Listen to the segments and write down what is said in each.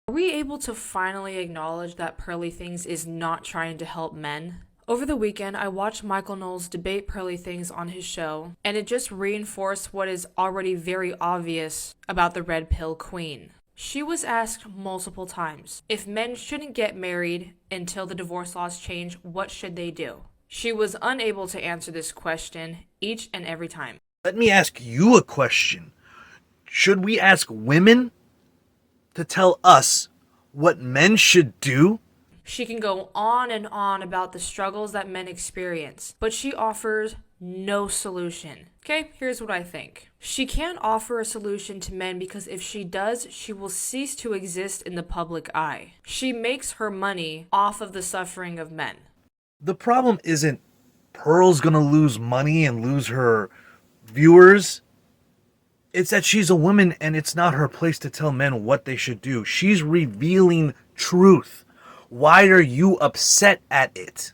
Are we able to finally acknowledge that Pearly Things is not trying to help men? Over the weekend, I watched Michael Knowles debate Pearly Things on his show, and it just reinforced what is already very obvious about the Red Pill Queen. She was asked multiple times if men shouldn't get married until the divorce laws change, what should they do? She was unable to answer this question each and every time. Let me ask you a question. Should we ask women to tell us what men should do? She can go on and on about the struggles that men experience, but she offers no solution. Okay, here's what I think. She can't offer a solution to men because if she does, she will cease to exist in the public eye. She makes her money off of the suffering of men. The problem isn't Pearl's gonna lose money and lose her viewers. It's that she's a woman and it's not her place to tell men what they should do. She's revealing truth. Why are you upset at it?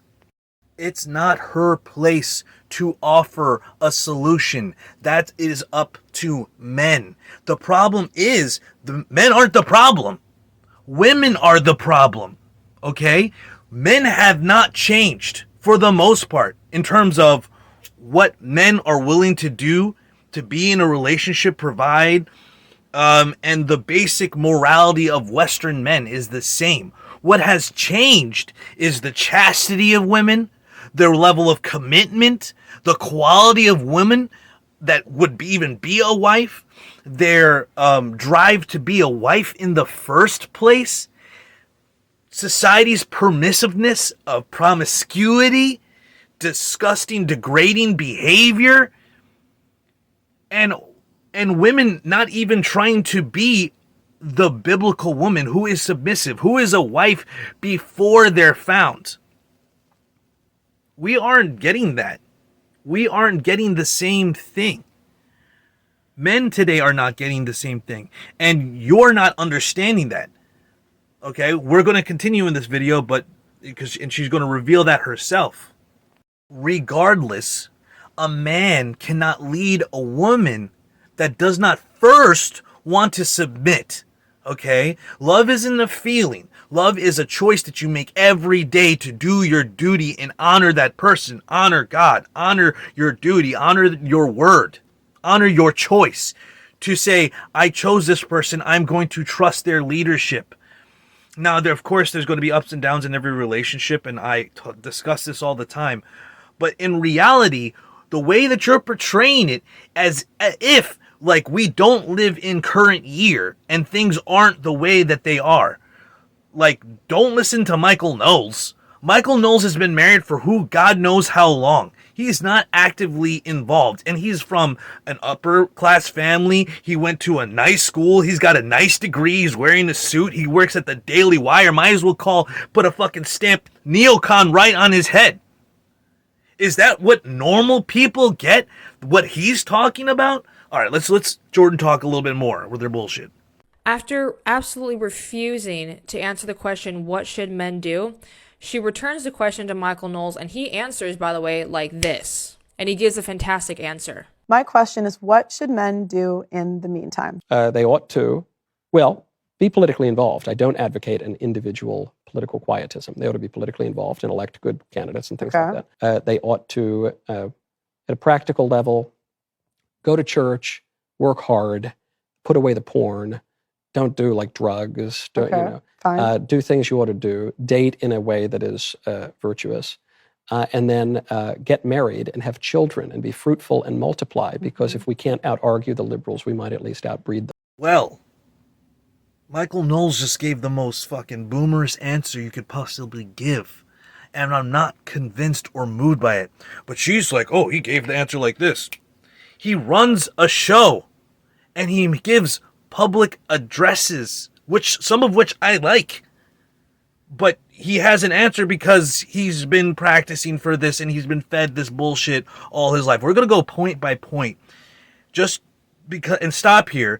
It's not her place to offer a solution. That is up to men. The problem is the men aren't the problem. Women are the problem. Okay? Men have not changed for the most part in terms of what men are willing to do to be in a relationship, provide, and the basic morality of Western men is the same. What has changed is the chastity of women, their level of commitment, the quality of women that would even be a wife, their drive to be a wife in the first place, society's permissiveness of promiscuity, disgusting, degrading behavior, and women not even trying to be the biblical woman who is submissive, who is a wife before they're found. We aren't getting that. We aren't getting the same thing. Men today are not getting the same thing, and you're not understanding that. Okay, we're going to continue in this video, but and she's going to reveal that herself. Regardless, a man cannot lead a woman that does not first want to submit. Okay? Love isn't a feeling. Love is a choice that you make every day to do your duty and honor that person. Honor God. Honor your duty. Honor your word. Honor your choice. To say, I chose this person. I'm going to trust their leadership. Now, of course, there's going to be ups and downs in every relationship, and I discuss this all the time. But in reality, the way that you're portraying it as if like we don't live in current year and things aren't the way that they are. Like, don't listen to Michael Knowles. Michael Knowles has been married for who God knows how long. He's not actively involved, and he's from an upper class family. He went to a nice school. He's got a nice degree. He's wearing a suit. He works at the Daily Wire. Might as well put a fucking stamp neocon right on his head. Is that what normal people get? What he's talking about? All right, let's Jordan talk a little bit more with their bullshit. After absolutely refusing to answer the question, what should men do? She returns the question to Michael Knowles, and he answers, by the way, like this. And he gives a fantastic answer. My question is, what should men do in the meantime? They ought to, well, be politically involved. I don't advocate an individual political quietism. They ought to be politically involved and elect good candidates and things like that. They ought to, at a practical level, go to church, work hard, put away the porn, don't do like drugs, do things you ought to do, date in a way that is virtuous, and then get married and have children and be fruitful and multiply, because if we can't out-argue the liberals, we might at least outbreed them. Well, Michael Knowles just gave the most fucking boomer's answer you could possibly give. And I'm not convinced or moved by it. But she's like, oh, he gave the answer like this. He runs a show and he gives public addresses, some of which I like. But he has an answer because he's been practicing for this and he's been fed this bullshit all his life. We're going to go point by point and stop here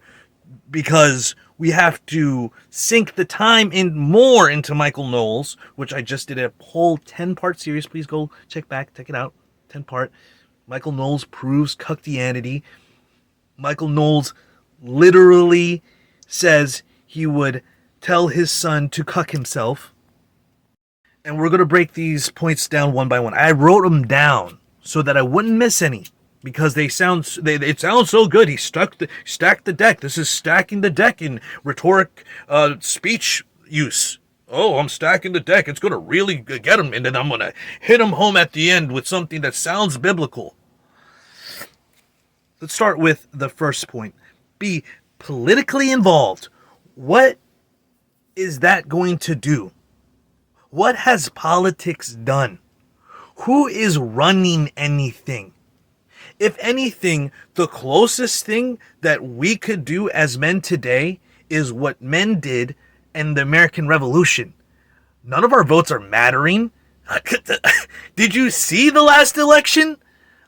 because we have to sink the time in more into Michael Knowles, which I just did a whole 10-part series. Please go check it out. 10-part. Michael Knowles proves Cuckeditianity. Michael Knowles literally says he would tell his son to cuck himself. And we're going to break these points down one by one. I wrote them down so that I wouldn't miss any, because it sounds so good. He stacked the deck. This is stacking the deck in rhetoric speech use. Oh, I'm stacking the deck. It's going to really get him, and then I'm going to hit him home at the end with something that sounds biblical. Let's start with the first point. Be politically involved. What is that going to do? What has politics done? Who is running anything? If anything, the closest thing that we could do as men today is what men did in the American Revolution. None of our votes are mattering. Did you see the last election?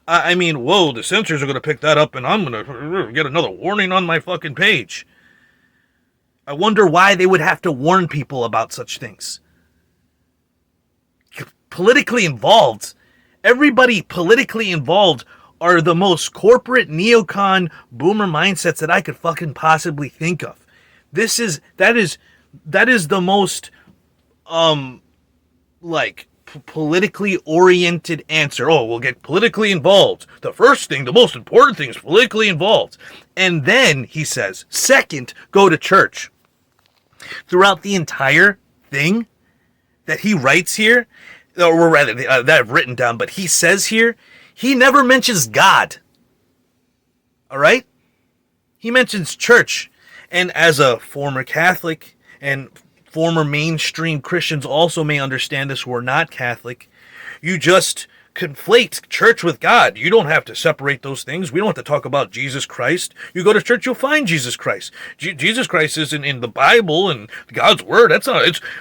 I mean, whoa, the censors are going to pick that up and I'm going to get another warning on my fucking page. I wonder why they would have to warn people about such things. Politically involved. Everybody politically involved are the most corporate neocon boomer mindsets that I could fucking possibly think of. That is the most politically oriented answer. Oh, we'll get politically involved. The first thing, the most important thing is politically involved. And then he says, second, go to church. Throughout the entire thing that he writes here, or rather that I've written down, but he says here, he never mentions God. All right? He mentions church. And as a former Catholic, and former mainstream Christians also may understand this who are not Catholic, you just conflate church with God. You don't have to separate those things. We don't have to talk about Jesus Christ. You go to church, you'll find Jesus Christ. Jesus Christ isn't in the Bible and God's word.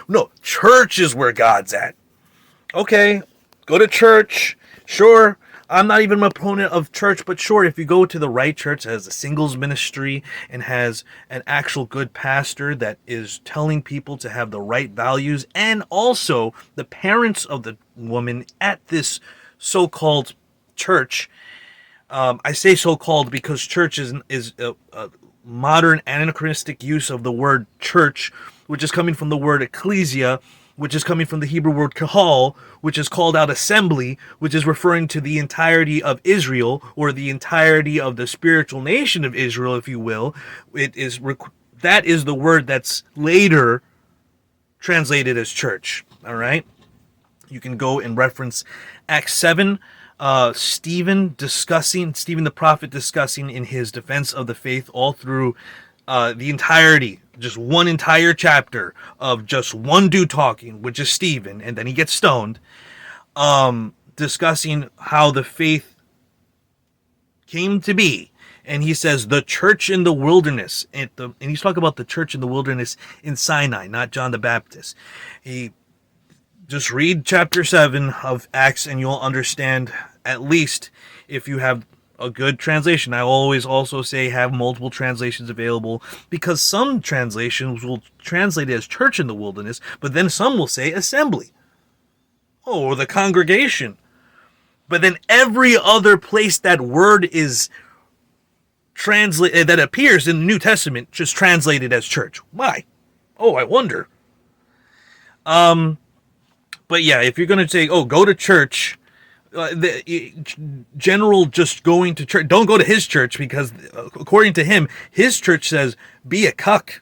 No, church is where God's at. Okay, go to church. Sure, I'm not even an opponent of church, but sure, if you go to the right church that has a singles ministry and has an actual good pastor that is telling people to have the right values, and also the parents of the woman at this so-called church, I say so-called because church is a modern anachronistic use of the word church, which is coming from the word ecclesia, which is coming from the Hebrew word kahal, which is called out assembly, which is referring to the entirety of Israel, or the entirety of the spiritual nation of Israel, if you will. That is the word that's later translated as church. All right? You can go and reference Acts 7, Stephen the prophet discussing in his defense of the faith all through the entirety, just one entire chapter of just one dude talking, which is Stephen, and then he gets stoned, discussing how the faith came to be. And he says the church in the wilderness, and he's talking about the church in the wilderness in Sinai, not John the Baptist. He just read chapter 7 of Acts and you'll understand, at least if you have a good translation. I always also say have multiple translations available, because some translations will translate it as church in the wilderness, but then some will say assembly. Oh, or the congregation. But then every other place that word is that appears in the New Testament just translated as church. Why? Oh, I wonder. But yeah, if you're going to say, oh, go to church, general just going to church, don't go to his church, because according to him, his church says, be a cuck.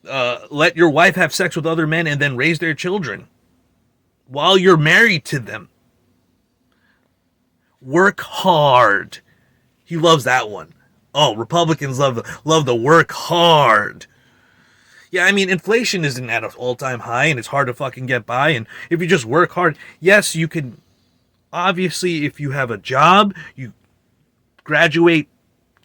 Let your wife have sex with other men and then raise their children while you're married to them. Work hard. He loves that one. Oh, Republicans love the work hard. Yeah, I mean, inflation isn't at an all-time high, and it's hard to fucking get by. And if you just work hard, yes, you can. Obviously, if you have a job, you graduate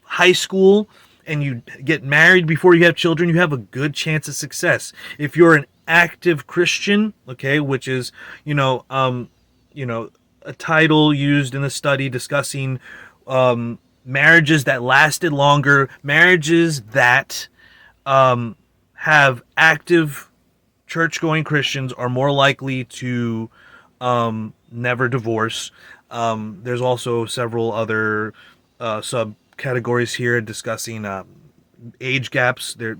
high school, and you get married before you have children, you have a good chance of success. If you're an active Christian, okay, which is, a title used in the study discussing marriages that lasted longer, marriages that have active church-going Christians are more likely to never divorce. There's also several other subcategories here discussing age gaps. There,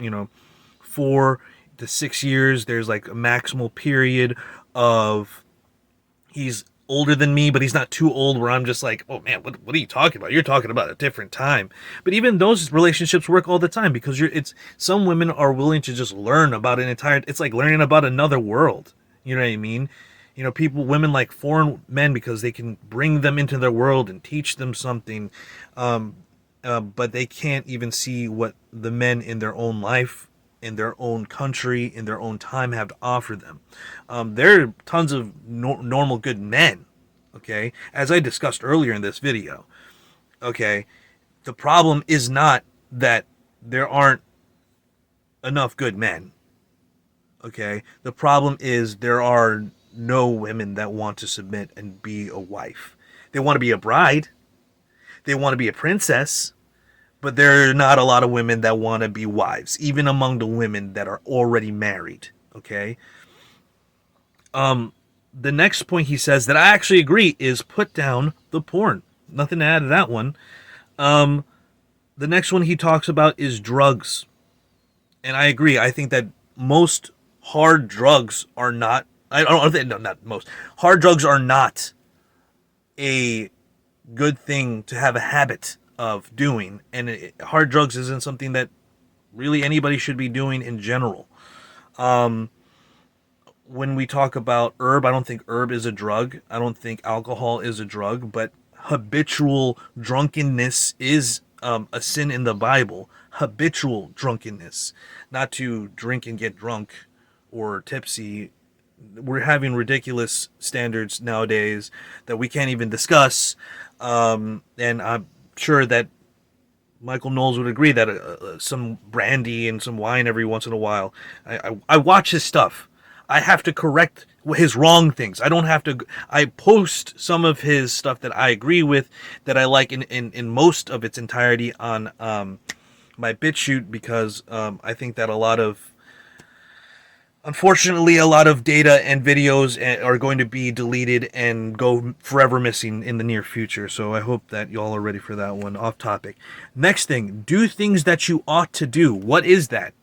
4 the 6 years, there's like a maximal period of he's older than me, but he's not too old where I'm just like, oh man, what are you talking about? You're talking about a different time. But even those relationships work all the time because it's some women are willing to just learn about an entire, it's like learning about another world. You know what I mean? You know, women like foreign men because they can bring them into their world and teach them something. But they can't even see what the men in their own life, in their own country, in their own time have to offer them. There are tons of normal good men, okay? As I discussed earlier in this video, okay? The problem is not that there aren't enough good men, okay? The problem is there are no women that want to submit and be a wife. They want to be a bride. They want to be a princess. But there are not a lot of women that want to be wives, even among the women that are already married, okay? The next point he says that I actually agree is put down the porn. Nothing to add to that one. The next one he talks about is drugs. And I agree. I think that most hard drugs are not, I don't think, no, not most. Hard drugs are not a good thing to have a habit of doing, and hard drugs isn't something that really anybody should be doing in general. When we talk about herb, I don't think herb is a drug. I don't think alcohol is a drug, but habitual drunkenness is a sin in the Bible. Habitual drunkenness, not to drink and get drunk or tipsy. We're having ridiculous standards nowadays that we can't even discuss, and I'm sure that Michael Knowles would agree that some brandy and some wine every once in a while. I watch his stuff. I have to correct his wrong things. I don't have to. I post some of his stuff that I agree with, that I like in most of its entirety on my BitChute, because I think that unfortunately, a lot of data and videos are going to be deleted and go forever missing in the near future. So I hope that y'all are ready for that one. Off topic. Next thing, do things that you ought to do. What is that?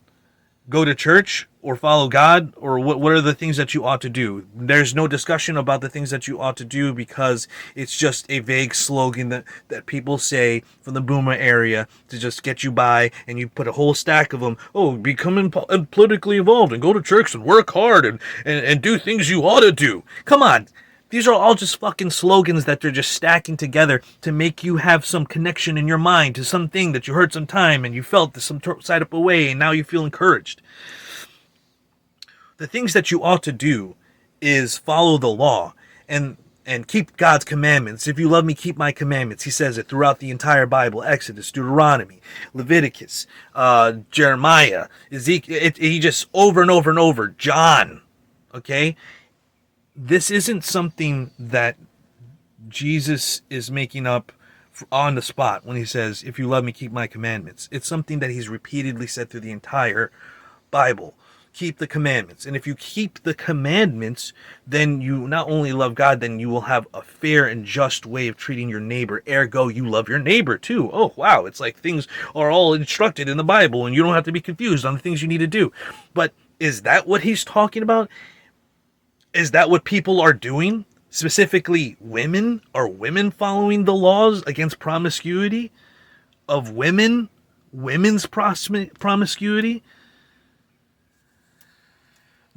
Go to church or follow God, or what are the things that you ought to do? There's no discussion about the things that you ought to do because it's just a vague slogan that people say from the boomer area to just get you by, and you put a whole stack of them. Oh, become politically involved and go to church and work hard and do things you ought to do. Come on. These are all just fucking slogans that they're just stacking together to make you have some connection in your mind to something that you heard some time and you felt some side up away, and now you feel encouraged. The things that you ought to do is follow the law and keep God's commandments. If you love me, keep my commandments. He says it throughout the entire Bible: Exodus, Deuteronomy, Leviticus, Jeremiah, Ezekiel. He just over and over and over. John. Okay? This isn't something that Jesus is making up on the spot when he says, if you love me, keep my commandments. It's something that he's repeatedly said through the entire Bible. Keep the commandments. And if you keep the commandments, then you not only love God, then you will have a fair and just way of treating your neighbor. Ergo, you love your neighbor too. Oh, wow. It's like things are all instructed in the Bible and you don't have to be confused on the things you need to do. But is that what he's talking about? Is that what people are doing? Specifically, women? Are women following the laws against promiscuity? Of women's promiscuity?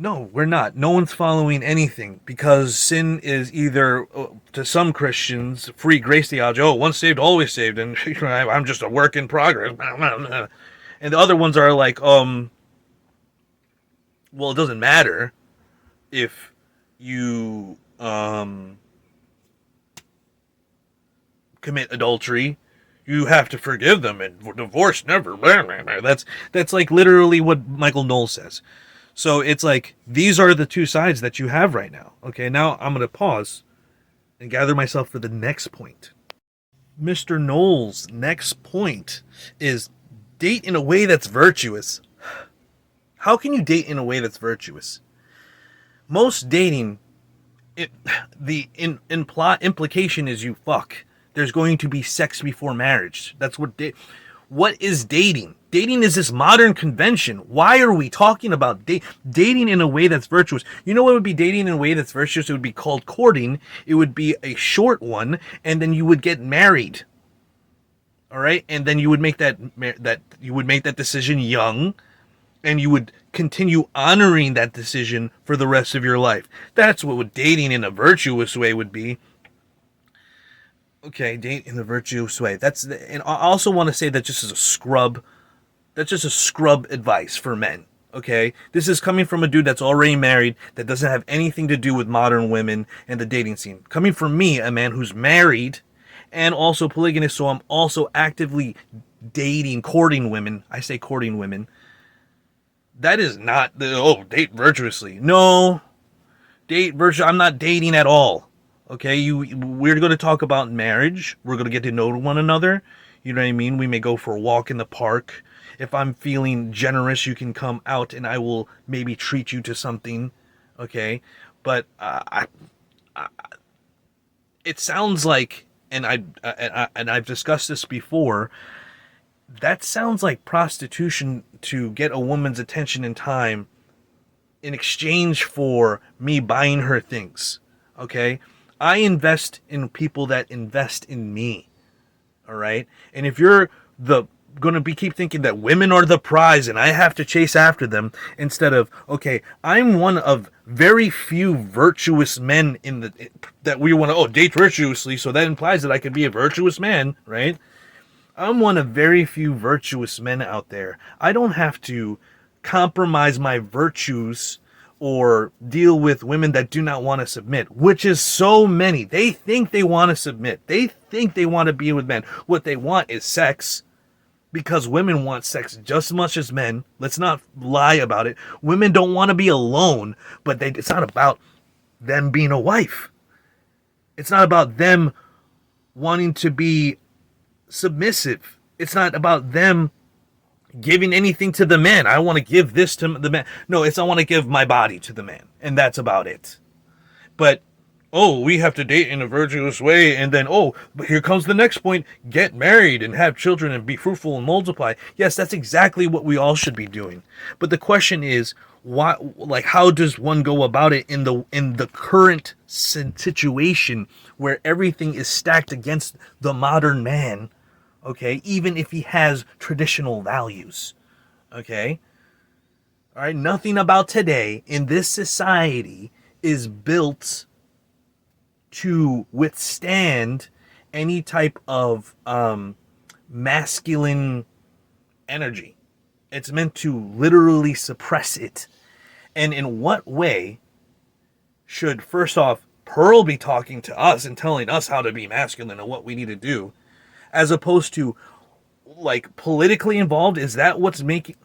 No, we're not. No one's following anything, because sin is either, to some Christians, free grace theology. Oh, once saved, always saved, and I'm just a work in progress. And the other ones are like, well, it doesn't matter if you commit adultery. You have to forgive them, and divorce never. That's like literally what Michael Knowles says. So it's like, these are the two sides that you have right now. Okay, now I'm going to pause and gather myself for the next point. Mr. Knowles' next point is date in a way that's virtuous. How can you date in a way that's virtuous? Most dating, the implication is you fuck. There's going to be sex before marriage. That's what What is dating? Dating is this modern convention. Why are we talking about dating in a way that's virtuous? You know what would be dating in a way that's virtuous? It would be called courting. It would be a short one, and then you would get married. All right, and then you would make that decision young, and you would continue honoring that decision for the rest of your life. That's what dating in a virtuous way would be. Okay, date in a virtuous way. And I also want to say that just as a scrub, that's just a scrub advice for men. Okay, this is coming from a dude that's already married, that doesn't have anything to do with modern women and the dating scene. Coming from me, a man who's married and also polygamous, so I'm also actively courting women. I say courting women. That is not date virtuously. No, date virtuously. I'm not dating at all. Okay, we're going to talk about marriage. We're going to get to know one another. You know what I mean? We may go for a walk in the park. If I'm feeling generous, you can come out and I will maybe treat you to something. Okay, but it sounds like, and I've discussed this before, that sounds like prostitution to get a woman's attention and time in exchange for me buying her things. Okay, I invest in people that invest in me. All right, and if you're going to keep thinking that women are the prize and I have to chase after them, instead of, okay, I'm one of very few virtuous men that we want to date virtuously, so that implies that I could be a virtuous man, right? I'm one of very few virtuous men out there. I don't have to compromise my virtues or deal with women that do not want to submit, which is so many. They think they want to submit. They think they want to be with men. What they want is sex, because women want sex just as much as men. Let's not lie about it. Women don't want to be alone, but it's not about them being a wife. It's not about them wanting to be submissive. It's not about them giving anything to the man. I want to give this to the man. No, I want to give my body to the man, and that's about it. But we have to date in a virtuous way, and then but here comes the next point: get married and have children and be fruitful and multiply. Yes, that's exactly what we all should be doing. But the question is, why? Like, how does one go about it in the current situation where everything is stacked against the modern man? Okay, even if he has traditional values. Okay, all right. Nothing about today in this society is built to withstand any type of masculine energy. It's meant to literally suppress it. And in what way should, first off, Pearl be talking to us and telling us how to be masculine and what we need to do, as opposed to, like, politically involved? Is that what's making...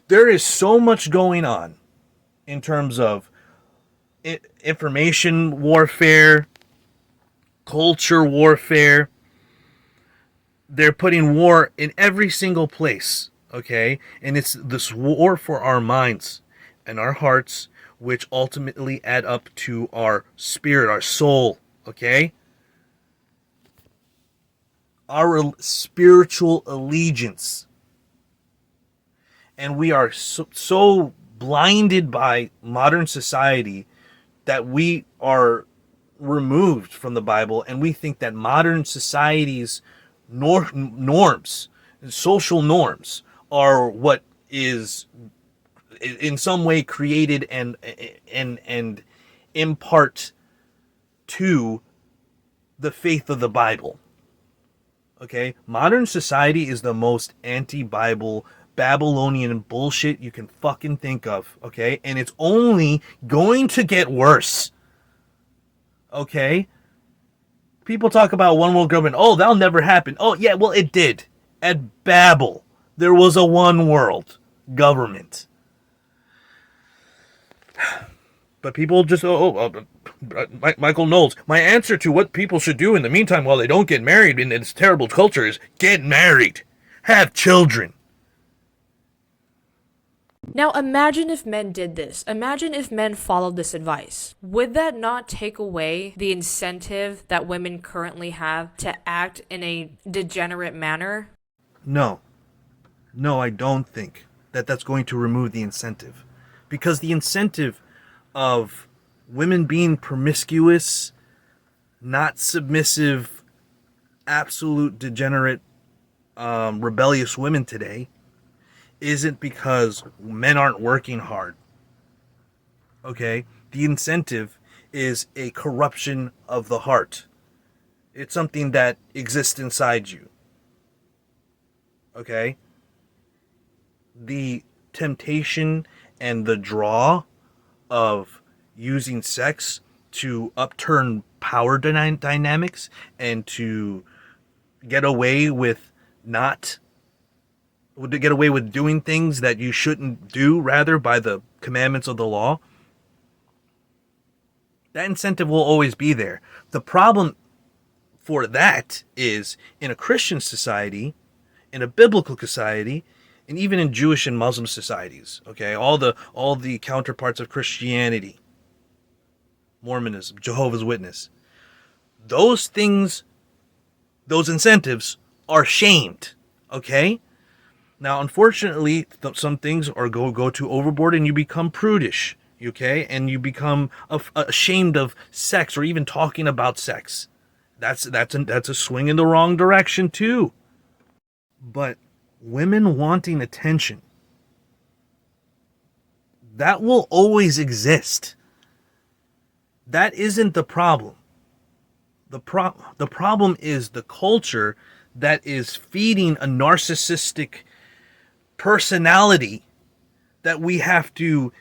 There is so much going on in terms of information warfare, culture warfare. They're putting war in every single place, okay? And it's this war for our minds and our hearts, which ultimately add up to our spirit, our soul, okay? Our spiritual allegiance. And we are so blinded by modern society that we are removed from the Bible, and we think that modern society's norms, social norms, are what is in some way created and impart to the faith of the Bible. Okay, modern society is the most anti-Bible, Babylonian bullshit you can fucking think of, okay? And it's only going to get worse, okay? People talk about one world government. Oh, that'll never happen. Oh, yeah, well, it did. At Babel, there was a one world government. But people just, Michael Knowles, my answer to what people should do in the meantime while they don't get married in this terrible culture is get married. Have children. Now imagine if men did this. Imagine if men followed this advice. Would that not take away the incentive that women currently have to act in a degenerate manner? No. No, I don't think that that's going to remove the incentive. Because the incentive of women being promiscuous, not submissive, absolute degenerate, rebellious women today isn't because men aren't working hard. Okay? The incentive is a corruption of the heart. It's something that exists inside you. Okay? The temptation and the draw of using sex to upturn power dynamics and to get away with not to get away with doing things that you shouldn't do, rather, by the commandments of the law, that incentive will always be there. The problem for that is, in a Christian society, in a biblical society, and even in Jewish and Muslim societies, okay, all the counterparts of Christianity, Mormonism, Jehovah's Witness, those things, those incentives are shamed, okay? Now, unfortunately, some things are go too overboard, and you become prudish, okay, and you become ashamed of sex or even talking about sex. That's a swing in the wrong direction too. But women wanting attention, that will always exist. That isn't the problem. The problem is the culture that is feeding a narcissistic personality that we have to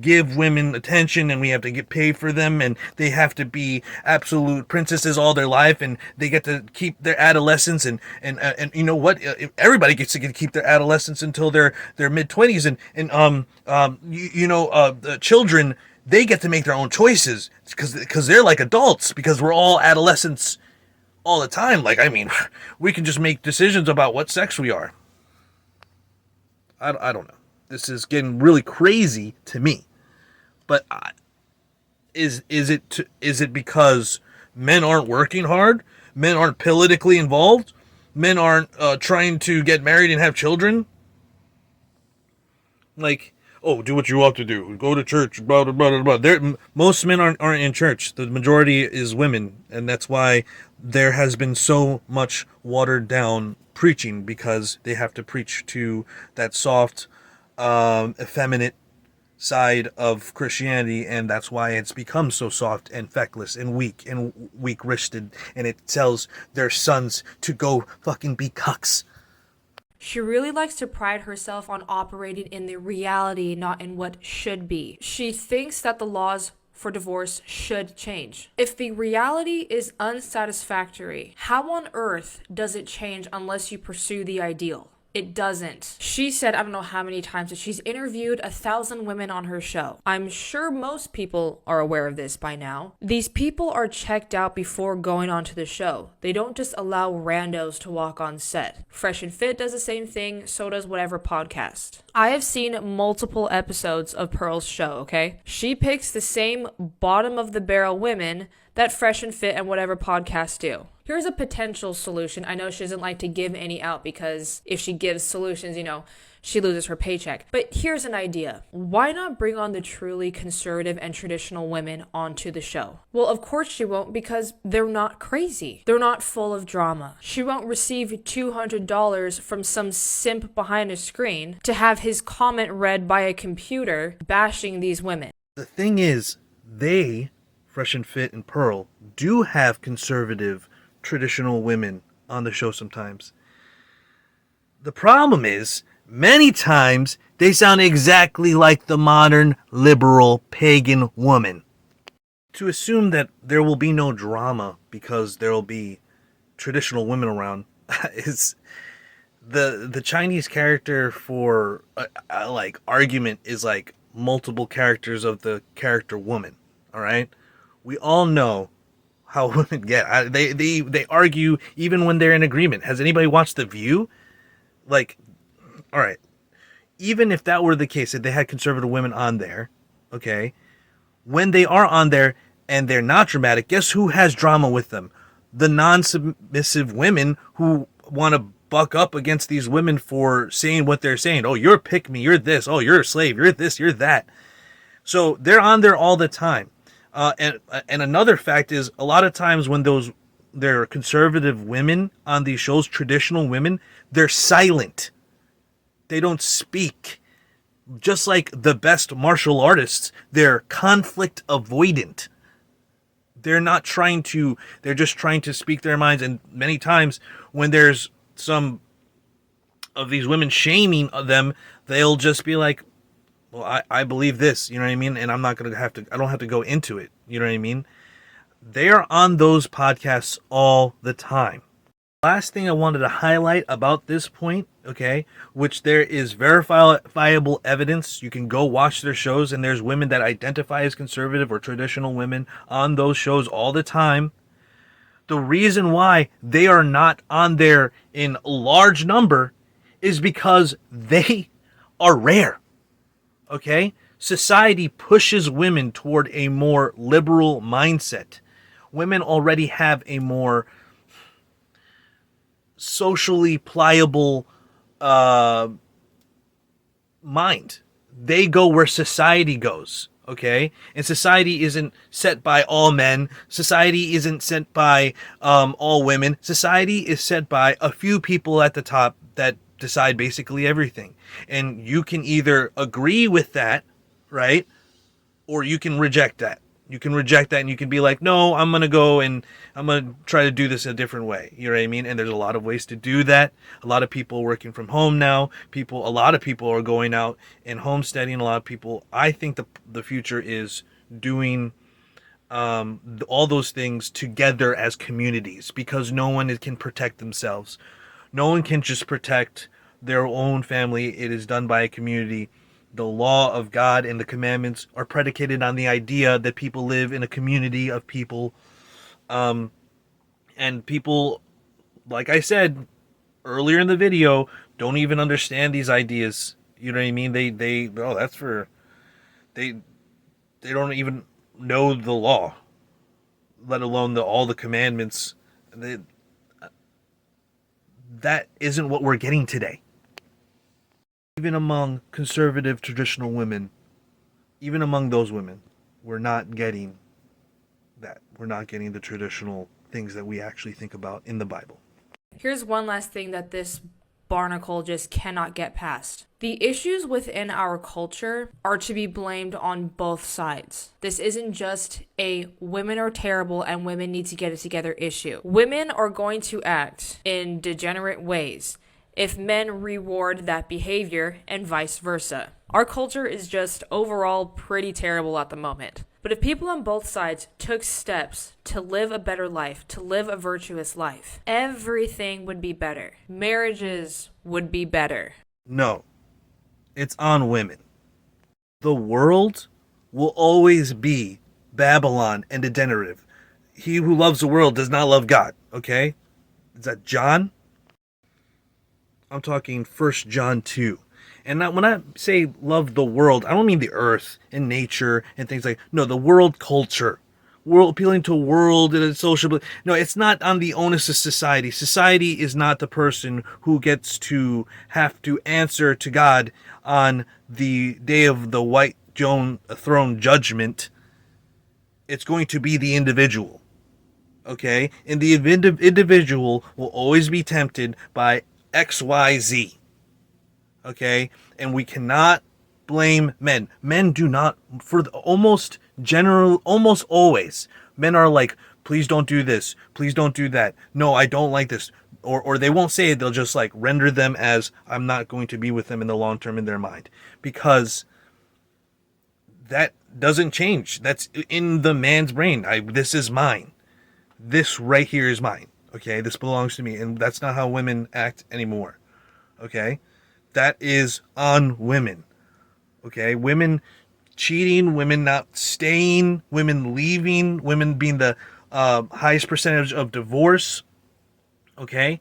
give women attention and we have to get paid for them and they have to be absolute princesses all their life and they get to keep their adolescence and you know what, everybody gets to keep their adolescence until their mid-20s and the children, they get to make their own choices because they're like adults, because we're all adolescents all the time. Like, I mean, we can just make decisions about what sex we are. I don't know. This is getting really crazy to me. But is it because men aren't working hard? Men aren't politically involved? Men aren't trying to get married and have children? Like, oh, do what you ought to do. Go to church, blah, blah, blah, blah. Most men aren't in church. The majority is women. And that's why there has been so much watered down preaching, because they have to preach to that soft, effeminate side of Christianity, and that's why it's become so soft and feckless and weak-wristed, and it tells their sons to go fucking be cucks. She really likes to pride herself on operating in the reality, not in what should be. She thinks that the laws for divorce should change. If the reality is unsatisfactory, how on earth does it change unless you pursue the ideal? It doesn't. She said, I don't know how many times, that she's interviewed 1,000 women on her show. I'm sure most people are aware of this by now. These people are checked out before going onto the show. They don't just allow randos to walk on set. Fresh and Fit does the same thing, so does whatever podcast. I have seen multiple episodes of Pearl's show, okay? She picks the same bottom of the barrel women that Fresh and Fit and whatever podcasts do. Here's a potential solution. I know she doesn't like to give any out because if she gives solutions, she loses her paycheck. But here's an idea. Why not bring on the truly conservative and traditional women onto the show? Well, of course she won't, because they're not crazy. They're not full of drama. She won't receive $200 from some simp behind a screen to have his comment read by a computer bashing these women. The thing is, they, Fresh and Fit and Pearl, do have conservative, traditional women on the show sometimes. The problem is, many times, they sound exactly like the modern, liberal, pagan woman. To assume that there will be no drama because there will be traditional women around is... The Chinese character for like argument is like multiple characters of the character woman. All right, we all know how women get. They argue even when they're in agreement. Has anybody watched The View? Like, all right, even if that were the case, if they had conservative women on there, okay, when they are on there and they're not dramatic, guess who has drama with them? The non-submissive women who want to buck up against these women for saying what they're saying. Oh, you're a pick me, you're this. Oh, you're a slave, you're this, you're that. So they're on there all the time. And another fact is, a lot of times when they're conservative women on these shows, traditional women, they're silent. They don't speak. Just like the best martial artists, they're conflict avoidant. They're just trying to speak their minds. And many times when there's some of these women shaming them, they'll just be like, well, I believe this, you know what I mean? And I don't have to go into it, you know what I mean? They are on those podcasts all the time. Last thing I wanted to highlight about this point, okay, which there is verifiable evidence. You can go watch their shows, and there's women that identify as conservative or traditional women on those shows all the time. The reason why they are not on there in large number is because they are rare, okay? Society pushes women toward a more liberal mindset. Women already have a more socially pliable mind. They go where society goes, okay? And society isn't set by all men. Society isn't set by all women. Society is set by a few people at the top that decide basically everything. And you can either agree with that, right? Or you can reject that. You can reject that and you can be like, no, I'm going to go and I'm going to try to do this a different way. You know what I mean? And there's a lot of ways to do that. A lot of people working from home now. A lot of people are going out and homesteading. A lot of people, I think the future is doing all those things together as communities, because no one can protect themselves. No one can just protect their own family. It is done by a community. The law of God and the commandments are predicated on the idea that people live in a community of people. And people, like I said earlier in the video, don't even understand these ideas. You know what I mean? They don't even know the law, let alone all the commandments. That isn't what we're getting today. Even among conservative traditional women, even among those women, we're not getting that. We're not getting the traditional things that we actually think about in the Bible. Here's one last thing that this barnacle just cannot get past. The issues within our culture are to be blamed on both sides. This isn't just a women are terrible and women need to get it together issue. Women are going to act in degenerate ways if men reward that behavior and vice versa. Our culture is just overall pretty terrible at the moment. But if people on both sides took steps to live a better life, to live a virtuous life, everything would be better. Marriages would be better. No, it's on women. The world will always be Babylon and degenerative. He who loves the world does not love God, okay? Is that John? I'm talking 1 John 2. And when I say love the world, I don't mean the earth and nature and things like, no, the world culture. World, appealing to a world and a social. No, it's not on the onus of society. Society is not the person who gets to have to answer to God on the day of the white throne judgment. It's going to be the individual. Okay? And the individual will always be tempted by XYZ. Okay? And we cannot blame men. Men do not, almost always, men are like, please don't do this. Please don't do that. No, I don't like this. Or they won't say it. They'll just like render them as, I'm not going to be with them in the long term in their mind. Because that doesn't change. That's in the man's brain. This is mine. This right here is mine. Okay? This belongs to me. And that's not how women act anymore. Okay? That is on women. Okay? Women cheating, women not staying, women leaving, women being the highest percentage of divorce. Okay?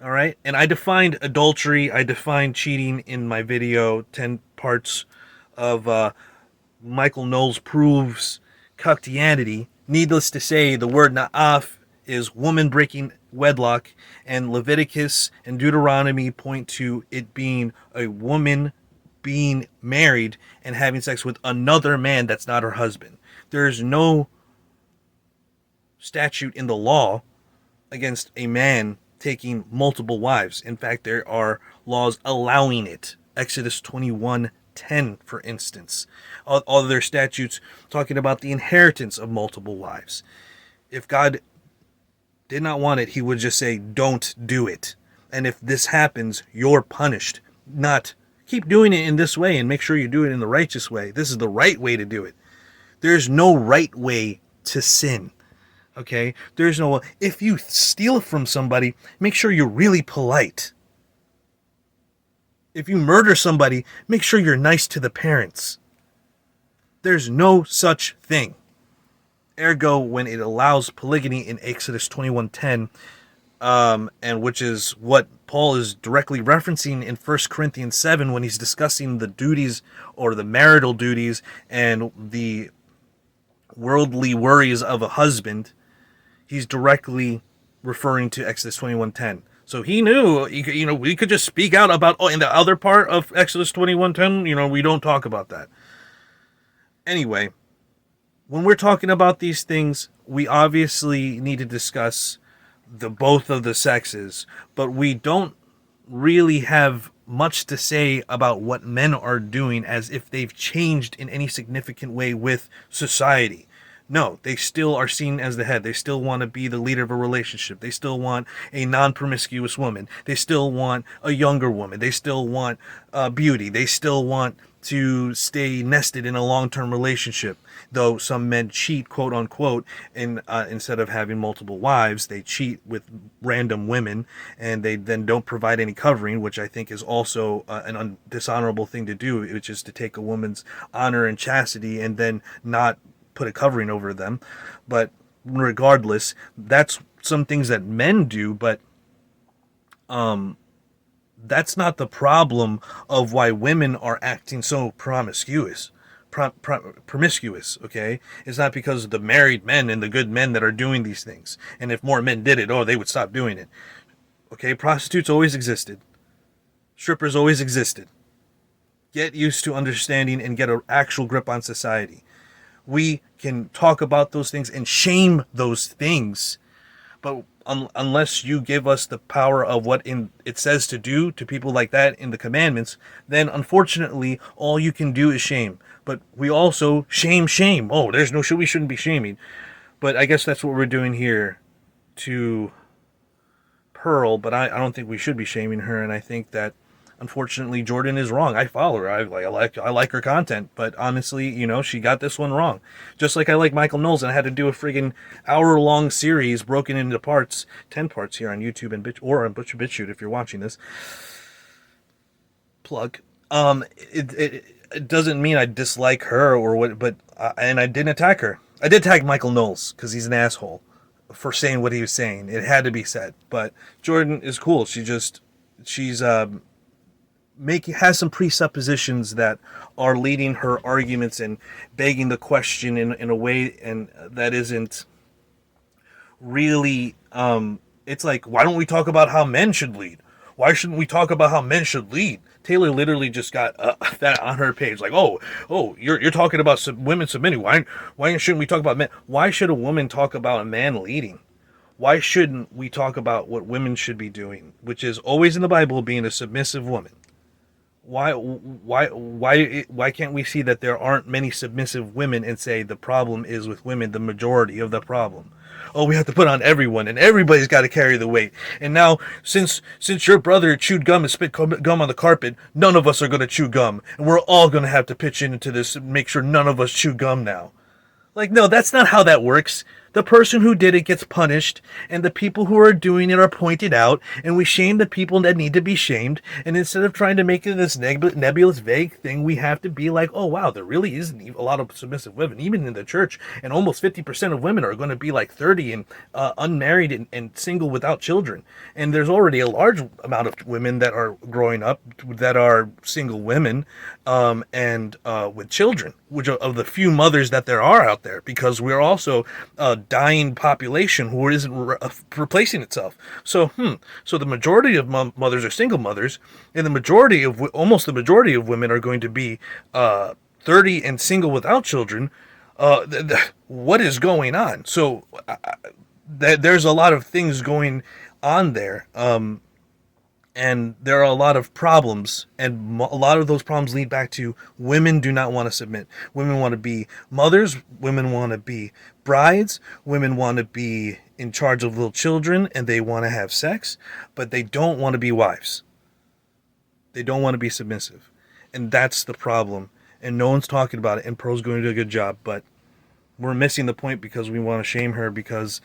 All right? And I defined adultery, I defined cheating in my video, 10 parts of Michael Knowles proves Cuckeditianity. Needless to say, the word na'af is woman breaking wedlock, and Leviticus and Deuteronomy point to it being a woman being married and having sex with another man that's not her husband. There's no statute in the law against a man taking multiple wives. In fact, there are laws allowing it. Exodus 21:10, for instance. All their statutes talking about the inheritance of multiple wives. If God did not want it, he would just say, don't do it. And if this happens, you're punished. Not keep doing it in this way and make sure you do it in the righteous way. This is the right way to do it. There's no right way to sin. Okay? There's no, if you steal from somebody, make sure you're really polite. If you murder somebody, make sure you're nice to the parents. There's no such thing. Ergo, when it allows polygamy in Exodus 21:10, and which is what Paul is directly referencing in 1 Corinthians 7 when he's discussing the duties or the marital duties and the worldly worries of a husband, he's directly referring to Exodus 21:10. So he knew, we could just speak out about, in the other part of Exodus 21:10, we don't talk about that. Anyway, when we're talking about these things, we obviously need to discuss the both of the sexes, but we don't really have much to say about what men are doing as if they've changed in any significant way with society. No, they still are seen as the head. They still want to be the leader of a relationship. They still want a non-promiscuous woman. They still want a younger woman. They still want beauty. They still want to stay nested in a long-term relationship. Though some men cheat, quote unquote, instead of having multiple wives, they cheat with random women, and they then don't provide any covering, which I think is also an dishonorable thing to do, which is to take a woman's honor and chastity and then not put a covering over them. But regardless, that's some things that men do, but that's not the problem of why women are acting so promiscuous, okay? It's not because of the married men and the good men that are doing these things. And if more men did it, they would stop doing it. Okay, prostitutes always existed. Strippers always existed. Get used to understanding and get an actual grip on society. We can talk about those things and shame those things, but unless you give us the power of what it says to do to people like that in the commandments, then unfortunately all you can do is shame. But we also shame. There's no we shouldn't be shaming. But I guess that's what we're doing here to Pearl, but I don't think we should be shaming her, and I think that unfortunately Jordan is wrong. I follow her. I like her content, but honestly, she got this one wrong. Just like I like Michael Knowles, and I had to do a friggin' hour-long series broken into parts, 10 parts here on YouTube and on ButcherBitchute if you're watching this. Plug. It doesn't mean I dislike her or what, but and I didn't attack her. I did tag Michael Knowles because he's an asshole for saying what he was saying. It had to be said. But Jordan is cool. She's has some presuppositions that are leading her arguments and begging the question in a way and that isn't really it's like, why don't we talk about how men should lead? Why shouldn't we talk about how men should lead? Taylor literally just got that on her page, like, you're talking about women submitting. Why shouldn't we talk about men? Why should a woman talk about a man leading? Why shouldn't we talk about what women should be doing, which is always in the Bible being a submissive woman? Why can't we see that there aren't many submissive women and say the problem is with women, the majority of the problem? We have to put on everyone, and everybody's got to carry the weight. And now, since your brother chewed gum and spit gum on the carpet, none of us are going to chew gum, and we're all going to have to pitch into this and make sure none of us chew gum now. Like, no, that's not how that works. The person who did it gets punished, and the people who are doing it are pointed out, and we shame the people that need to be shamed, and instead of trying to make it this nebulous, vague thing, we have to be like, oh, wow, there really isn't a lot of submissive women, even in the church, and almost 50% of women are going to be like 30 and unmarried and single without children, and there's already a large amount of women that are growing up that are single women and with children, which are of the few mothers that there are out there, because we're also dying population who isn't replacing itself. So the majority of mothers are single mothers, and almost the majority of women are going to be 30 and single without children. What is going on? So there's a lot of things going on there. And there are a lot of problems, and a lot of those problems lead back to women do not want to submit. Women want to be mothers, women want to be brides, women want to be in charge of little children, and they want to have sex, but they don't want to be wives. They don't want to be submissive. And that's the problem. And no one's talking about it, and Pearl's going to do a good job, but we're missing the point because we want to shame her because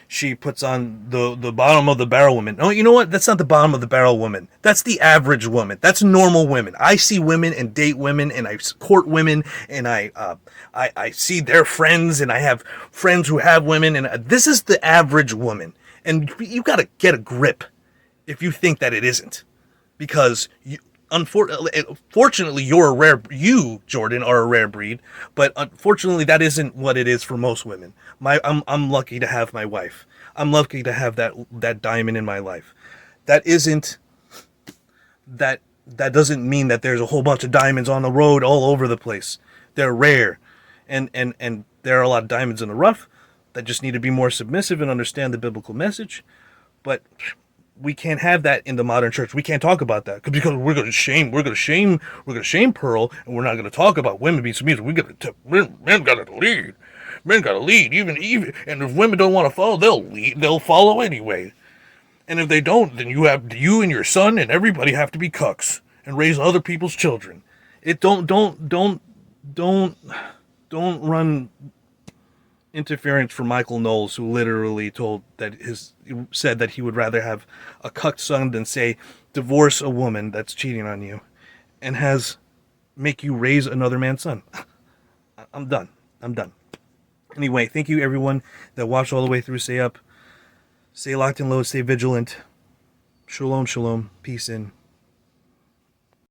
she puts on the bottom of the barrel woman. Oh, you know what? That's not the bottom of the barrel woman. That's the average woman. That's normal women. I see women and date women, and I court women, and I see their friends, and I have friends who have women, and this is the average woman. And you got to get a grip if you think that it isn't, because fortunately, you, Jordan, are a rare breed, but unfortunately, that isn't what it is for most women. I'm lucky to have my wife. I'm lucky to have that diamond in my life. That doesn't mean that there's a whole bunch of diamonds on the road all over the place. They're rare, and there are a lot of diamonds in the rough that just need to be more submissive and understand the biblical message, but we can't have that in the modern church. We can't talk about that because we're going to shame Pearl, and we're not going to talk about women being submissive. Men got to lead. Men got to lead. Even, and if women don't want to follow, they'll lead. They'll follow anyway. And if they don't, then you and your son and everybody have to be cucks and raise other people's children. Don't run interference from Michael Knowles, who literally said that he would rather have a cucked son than say divorce a woman that's cheating on you and make you raise another man's son. I'm done. Anyway, thank you everyone that watched all the way through. Stay up, stay locked and low, stay vigilant. Shalom, shalom, peace in.